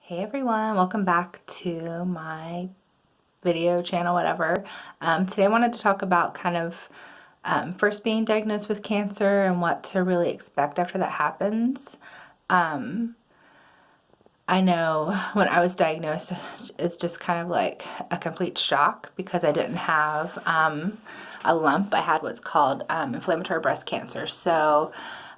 Hey everyone, welcome back to my video channel, whatever. Today I wanted to talk about kind of first being diagnosed with cancer and what to really expect after that happens. I know when I was diagnosed, it's just kind of like a complete shock because I didn't have a lump. I had what's called inflammatory breast cancer. So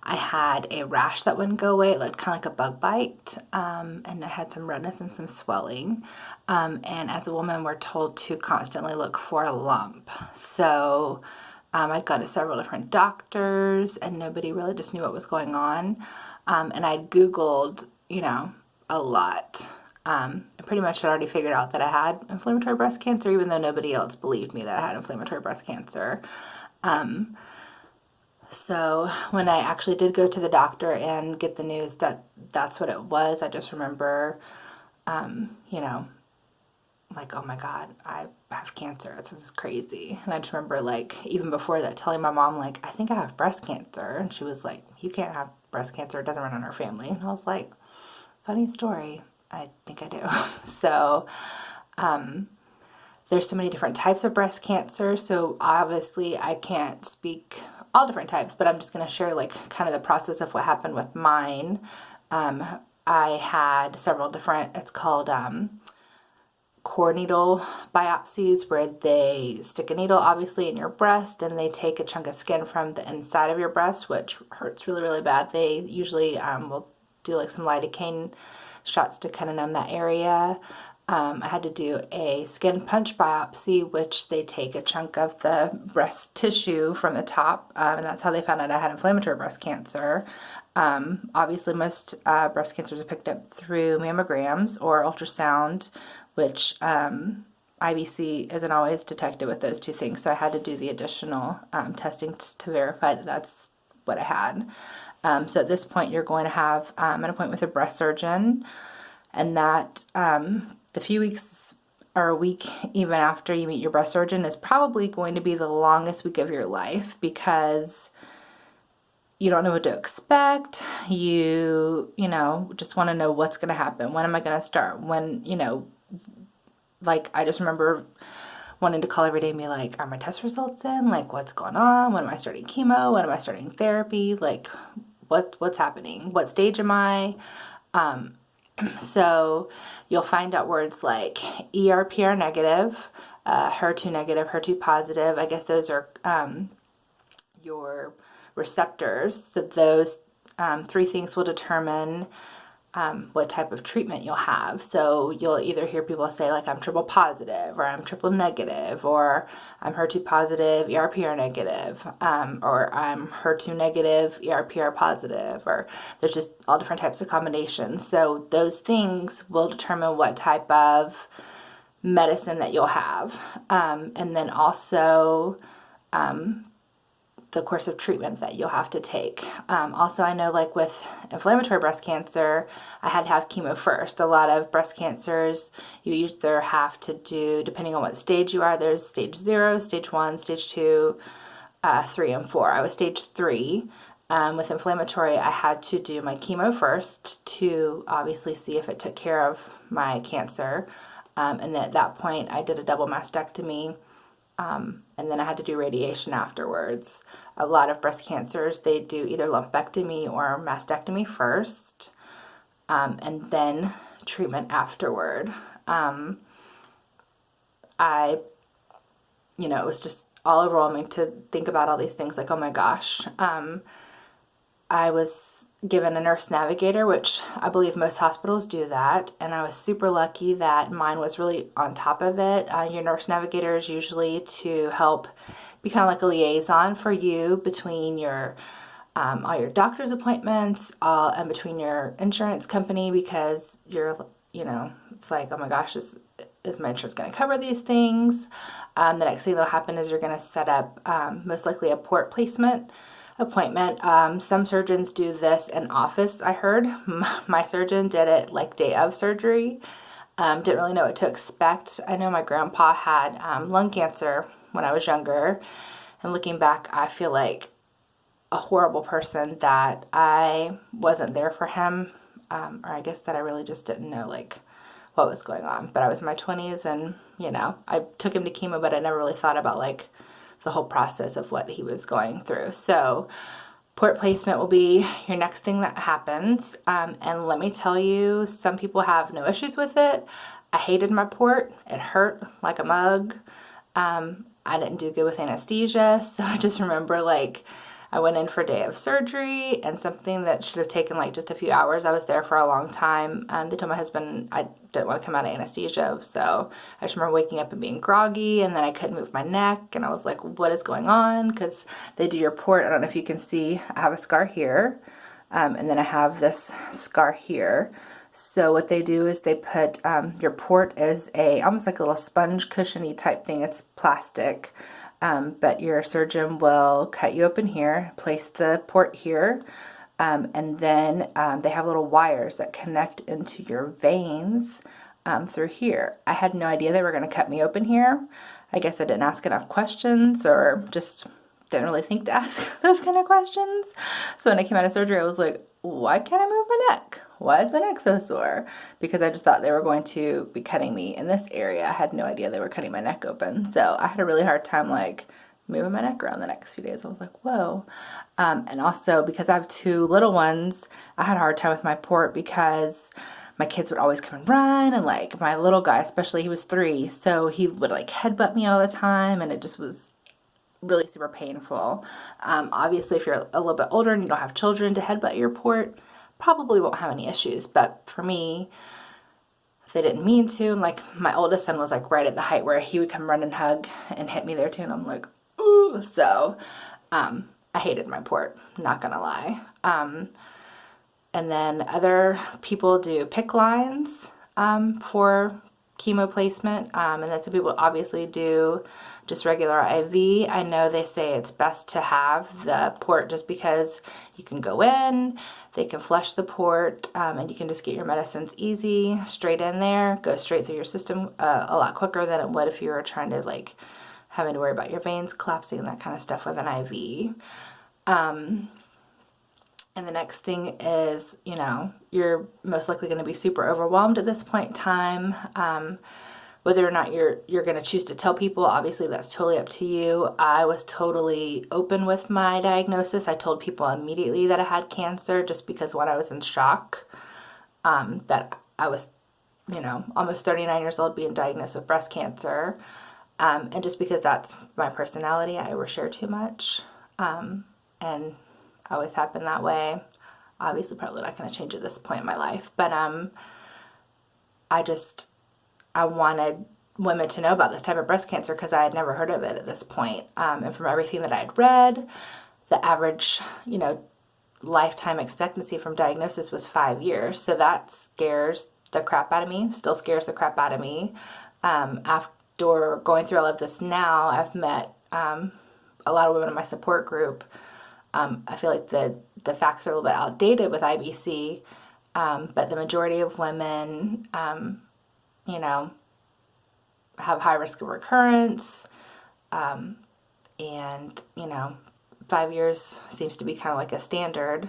I had a rash that wouldn't go away. It looked kind of like a bug bite, and I had some redness and some swelling. And as a woman, we're told to constantly look for a lump. So I'd gone to several different doctors, and nobody really just knew what was going on. And I'd Googled, a lot. I pretty much had already figured out that I had inflammatory breast cancer, even though nobody else believed me that I had inflammatory breast cancer. So when I actually did go to the doctor and get the news that that's what it was, I just remember, like, oh my God, I have cancer. This is crazy. And I just remember, like, even before that, telling my mom, like, I think I have breast cancer. And she was like, you can't have breast cancer. It doesn't run in our family. And I was like, funny story. I think I do. So there's so many different types of breast cancer. So obviously I can't speak all different types, but I'm just going to share like kind of the process of what happened with mine. I had several different, it's called core needle biopsies, where they stick a needle obviously in your breast and they take a chunk of skin from the inside of your breast, which hurts really, really bad. They usually will do like some lidocaine shots to kind of numb that area. I had to do a skin punch biopsy, which they take a chunk of the breast tissue from the top, and that's how they found out I had inflammatory breast cancer. Obviously, most breast cancers are picked up through mammograms or ultrasound, which IBC isn't always detected with those two things, so I had to do the additional testing to verify that that's what I had. So at this point, you're going to have an appointment with a breast surgeon, and that the few weeks or a week even after you meet your breast surgeon is probably going to be the longest week of your life, because you don't know what to expect. You just want to know what's going to happen. When am I going to start? When, like, I just remember wanting to call every day and be like, are my test results in? Like, what's going on? When am I starting chemo? When am I starting therapy? Like, what's happening? What stage am I? So you'll find out words like ER/PR negative, HER2 negative, HER2 positive. I guess those are your receptors. So those three things will determine what type of treatment you'll have. So you'll either hear people say like, I'm triple positive, or I'm triple negative, or I'm HER2 positive, ER/PR negative, or I'm HER2 negative, ER/PR positive, or there's just all different types of combinations. So those things will determine what type of medicine that you'll have. And then also the course of treatment that you'll have to take. Also, I know like with inflammatory breast cancer, I had to have chemo first. A lot of breast cancers, you either have to do, depending on what stage you are, there's stage 0, stage 1, stage 2, 3, and 4. I was stage 3. With inflammatory, I had to do my chemo first to obviously see if it took care of my cancer. And then at that point, I did a double mastectomy. And then I had to do radiation afterwards. A lot of breast cancers, they do either lumpectomy or mastectomy first, and then treatment afterward. It was just all overwhelming to think about all these things, like, oh my gosh. I was given a nurse navigator, which I believe most hospitals do that, and I was super lucky that mine was really on top of it. Your nurse navigator is usually to help be kind of like a liaison for you between your all your doctor's appointments and between your insurance company, because you're, it's like, oh my gosh, is my insurance going to cover these things? The next thing that'll happen is you're going to set up most likely a port placement appointment. Some surgeons do this in office, I heard. My surgeon did it like day of surgery. Didn't really know what to expect. I know my grandpa had lung cancer when I was younger, and looking back, I feel like a horrible person that I wasn't there for him or I guess that I really just didn't know like what was going on. But I was in my 20s, and I took him to chemo, but I never really thought about like the whole process of what he was going through. So port placement will be your next thing that happens. And let me tell you, some people have no issues with it. I hated my port. It hurt like a mug. I didn't do good with anesthesia. So I just remember like I went in for a day of surgery, and something that should have taken like just a few hours, I was there for a long time. They told my husband I didn't want to come out of anesthesia. So I just remember waking up and being groggy, and then I couldn't move my neck. And I was like, what is going on? Because they do your port. I don't know if you can see, I have a scar here. And then I have this scar here. So what they do is they put, your port is almost like a little sponge cushiony type thing. It's plastic. But your surgeon will cut you open here, place the port here, and then they have little wires that connect into your veins through here. I had no idea they were going to cut me open here. I guess I didn't ask enough questions, or just didn't really think to ask those kind of questions. So when I came out of surgery, I was like, why can't I move my neck? Why is my neck so sore? Because I just thought they were going to be cutting me in this area. I had no idea they were cutting my neck open. So I had a really hard time like moving my neck around the next few days. I was like, whoa. And also because I have two little ones, I had a hard time with my port because my kids would always come and run, and like my little guy, especially, he was 3. So he would like headbutt me all the time, and it just was really super painful. Obviously, if you're a little bit older and you don't have children to headbutt your port, probably won't have any issues. But for me, they didn't mean to. And like my oldest son was like right at the height where he would come run and hug and hit me there too. And I'm like, ooh. So I hated my port, not gonna lie. And then other people do PICC lines for chemo placement, and then some people obviously do just regular IV. I know they say it's best to have the port just because you can go in, they can flush the port, and you can just get your medicines easy straight in there, go straight through your system a lot quicker than it would if you were trying to like having to worry about your veins collapsing and that kind of stuff with an IV. And the next thing is, you're most likely going to be super overwhelmed at this point in time. Whether or not you're going to choose to tell people, obviously that's totally up to you. I was totally open with my diagnosis. I told people immediately that I had cancer just because I was in shock that I was, almost 39 years old being diagnosed with breast cancer. And just because that's my personality, I overshare too much. And always have been that way. Obviously, probably not going to change at this point in my life. But I wanted women to know about this type of breast cancer because I had never heard of it at this point. And from everything that I had read, the average, lifetime expectancy from diagnosis was 5 years. So that scares the crap out of me, still scares the crap out of me. After going through all of this now, I've met a lot of women in my support group. I feel like the facts are a little bit outdated with IBC, but the majority of women, have high risk of recurrence, and 5 years seems to be kind of like a standard.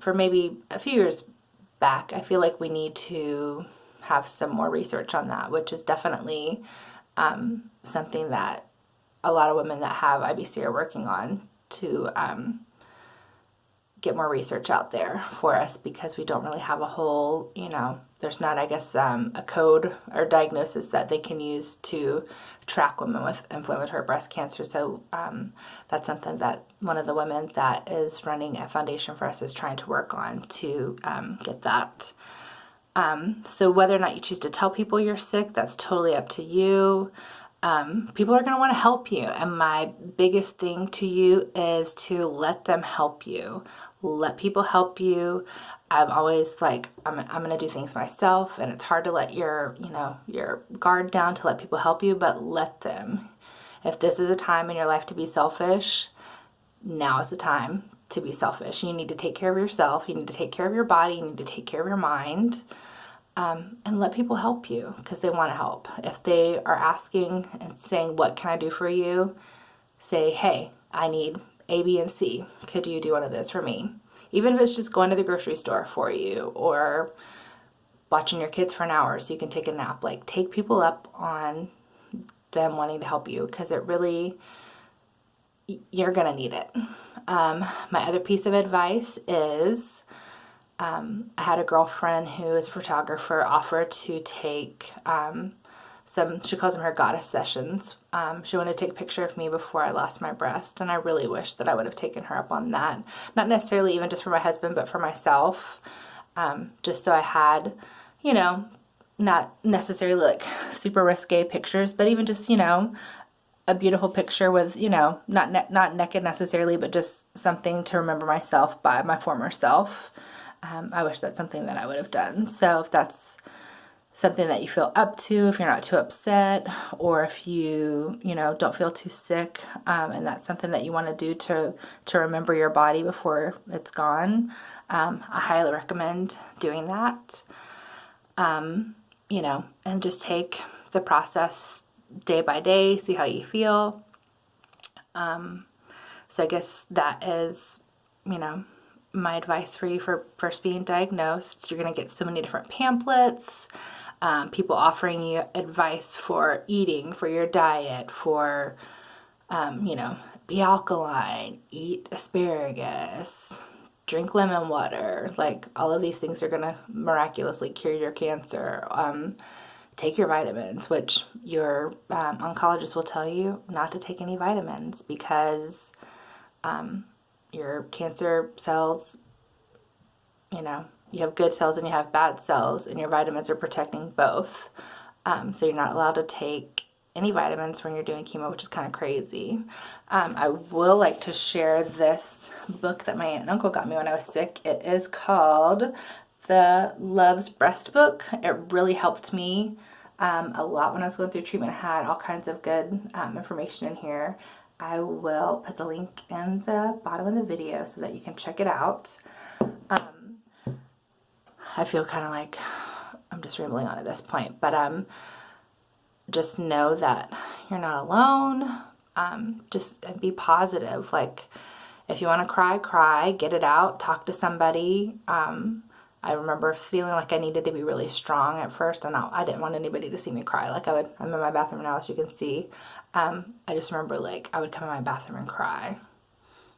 For maybe a few years back, I feel like we need to have some more research on that, which is definitely something that a lot of women that have IBC are working on to get more research out there for us, because we don't really have a whole, there's not, I guess, a code or diagnosis that they can use to track women with inflammatory breast cancer. So that's something that one of the women that is running a foundation for us is trying to work on to get that. So whether or not you choose to tell people you're sick, that's totally up to you. People are going to want to help you. And my biggest thing to you is to let them help you. Let people help you. I'm always like, I'm going to do things myself, and it's hard to let your guard down to let people help you, but let them. If this is a time in your life to be selfish, now is the time to be selfish. You need to take care of yourself. You need to take care of your body. You need to take care of your mind. And let people help you because they want to help. If they are asking and saying, what can I do for you? Say, hey, I need A, B, and C. Could you do one of those for me? even if it's just going to the grocery store for you or watching your kids for an hour so you can take a nap. Like, take people up on them wanting to help you, because it really, you're gonna need it. My other piece of advice is, I had a girlfriend who is a photographer offer to take she calls them her goddess sessions. She wanted to take a picture of me before I lost my breast, and I really wish that I would have taken her up on that. Not necessarily even just for my husband, but for myself. Just so I had, not necessarily like super risque pictures, but even just, a beautiful picture with, not naked necessarily, but just something to remember myself by, my former self. I wish that's something that I would have done. So if that's something that you feel up to, if you're not too upset, or if you, don't feel too sick, and that's something that you want to do to remember your body before it's gone, I highly recommend doing that. And just take the process day by day, see how you feel. So I guess that is, my advice for you for first being diagnosed. You're going to get so many different pamphlets, people offering you advice for eating, for your diet, for, be alkaline, eat asparagus, drink lemon water. Like, all of these things are going to miraculously cure your cancer. Take your vitamins, which your oncologist will tell you not to take any vitamins, because your cancer cells, you have good cells and you have bad cells, and your vitamins are protecting both. So you're not allowed to take any vitamins when you're doing chemo, which is kind of crazy. I will like to share this book that my aunt and uncle got me when I was sick. It is called The Love's Breast Book. It really helped me a lot when I was going through treatment. I had all kinds of good information in here. I will put the link in the bottom of the video so that you can check it out. I feel kind of like I'm just rambling on at this point, but just know that you're not alone. Just be positive. Like, if you want to cry, cry, get it out, talk to somebody. I remember feeling like I needed to be really strong at first, and I didn't want anybody to see me cry. Like, I'm in my bathroom now, as you can see. I just remember, like, I would come in my bathroom and cry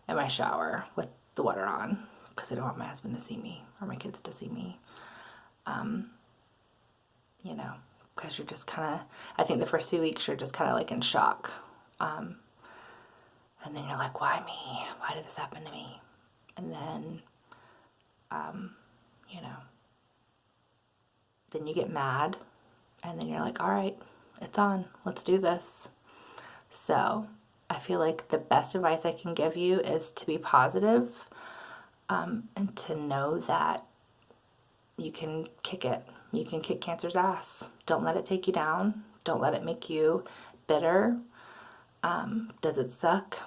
in my shower with the water on, because I don't want my husband to see me or my kids to see me. Because you're just kind of, I think the first few weeks you're just kind of like in shock. And then you're like, why me? Why did this happen to me? And then, then you get mad, and then you're like, all right, it's on, let's do this. So I feel like the best advice I can give you is to be positive, and to know that you can kick it. You can kick cancer's ass. Don't let it take you down. Don't let it make you bitter. Does it suck?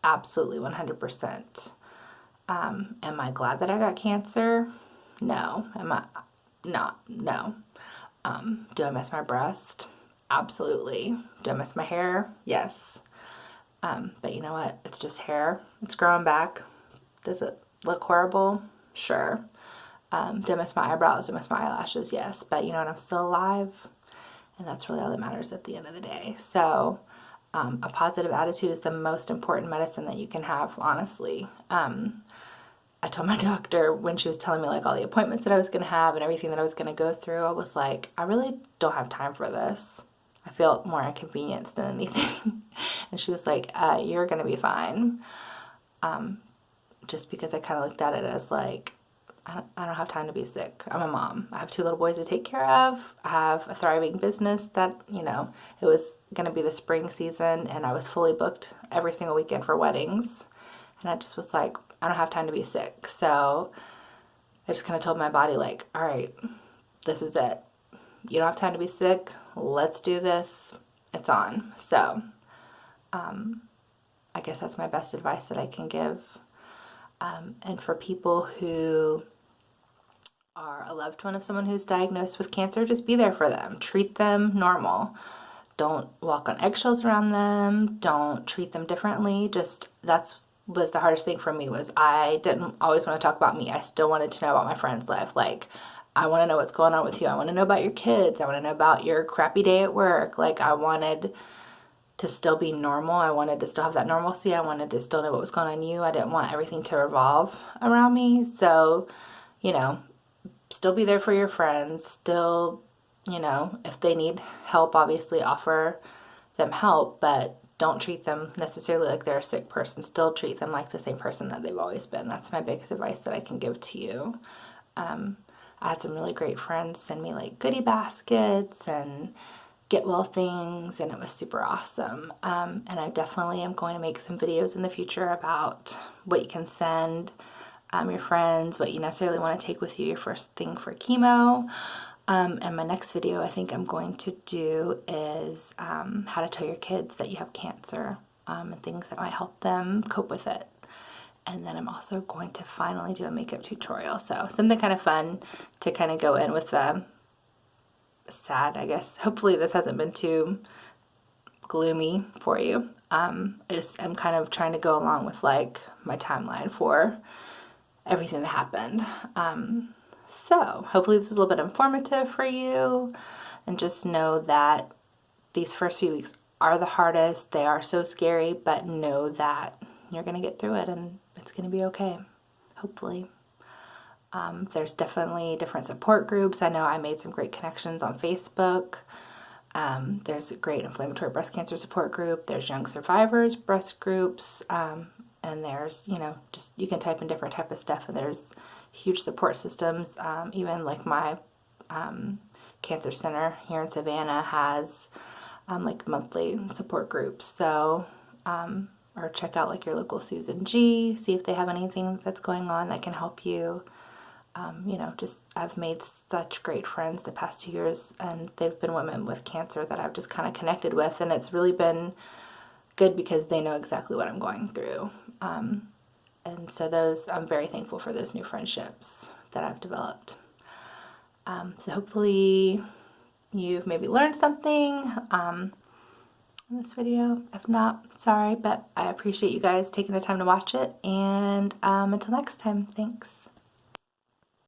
Absolutely, 100%. Am I glad that I got cancer? No. Am I not? No. Do I miss my breast? Absolutely. Do I miss my hair? Yes. But you know what? It's just hair. It's growing back. Does it look horrible? Sure. Do I miss my eyebrows? Do I miss my eyelashes? Yes. But you know what? I'm still alive. And that's really all that matters at the end of the day. So a positive attitude is the most important medicine that you can have, honestly. I told my doctor when she was telling me like all the appointments that I was going to have and everything that I was going to go through, I was like, I really don't have time for this. I feel more inconvenienced than anything. And she was like, you're going to be fine. Just because I kind of looked at it as like, I don't have time to be sick. I'm a mom. I have 2 little boys to take care of. I have a thriving business that, it was going to be the spring season, and I was fully booked every single weekend for weddings. And I just was like, I don't have time to be sick. So I just kind of told my body like, all right, this is it. You don't have time to be sick. Let's do this. It's on. So I guess that's my best advice that I can give. And for people who are a loved one of someone who's diagnosed with cancer, just be there for them. Treat them normal. Don't walk on eggshells around them. Don't treat them differently. Just, that's was the hardest thing for me was I didn't always want to talk about me. I still wanted to know about my friend's life. Like, I want to know what's going on with you. I want to know about your kids. I want to know about your crappy day at work. Like, I wanted to still be normal. I wanted to still have that normalcy. I wanted to still know what was going on in you. I didn't want everything to revolve around me. So, you know, still be there for your friends. Still, you know, if they need help, obviously offer them help, but don't treat them necessarily like they're a sick person. Still treat them like the same person that they've always been. That's my biggest advice that I can give to you. I had some really great friends send me like goodie baskets and get well things, and it was super awesome. And I definitely am going to make some videos in the future about what you can send your friends, what you necessarily want to take with you your first thing for chemo. And my next video I think I'm going to do is how to tell your kids that you have cancer, and things that might help them cope with it. And then I'm also going to finally do a makeup tutorial. So something kind of fun to kind of go in with the sad, I guess. Hopefully this hasn't been too gloomy for you. I'm kind of trying to go along with like my timeline for everything that happened. So hopefully this is a little bit informative for you, and just know that these first few weeks are the hardest. They are so scary, but know that you're going to get through it and it's going to be okay, hopefully. There's definitely different support groups. I know I made some great connections on Facebook. There's a great inflammatory breast cancer support group. There's young survivors breast groups. And there's, you know, just you can type in different type of stuff, and there's huge support systems. Even like my cancer center here in Savannah has like monthly support groups. So, or check out like your local Susan G, see if they have anything that's going on that can help you. You know, just I've made such great friends the past 2 years, and they've been women with cancer that I've just kind of connected with, and it's really been good because they know exactly what I'm going through. And so those, I'm very thankful for those new friendships that I've developed. So hopefully you've maybe learned something in this video. If not, sorry, but I appreciate you guys taking the time to watch it. And until next time, thanks.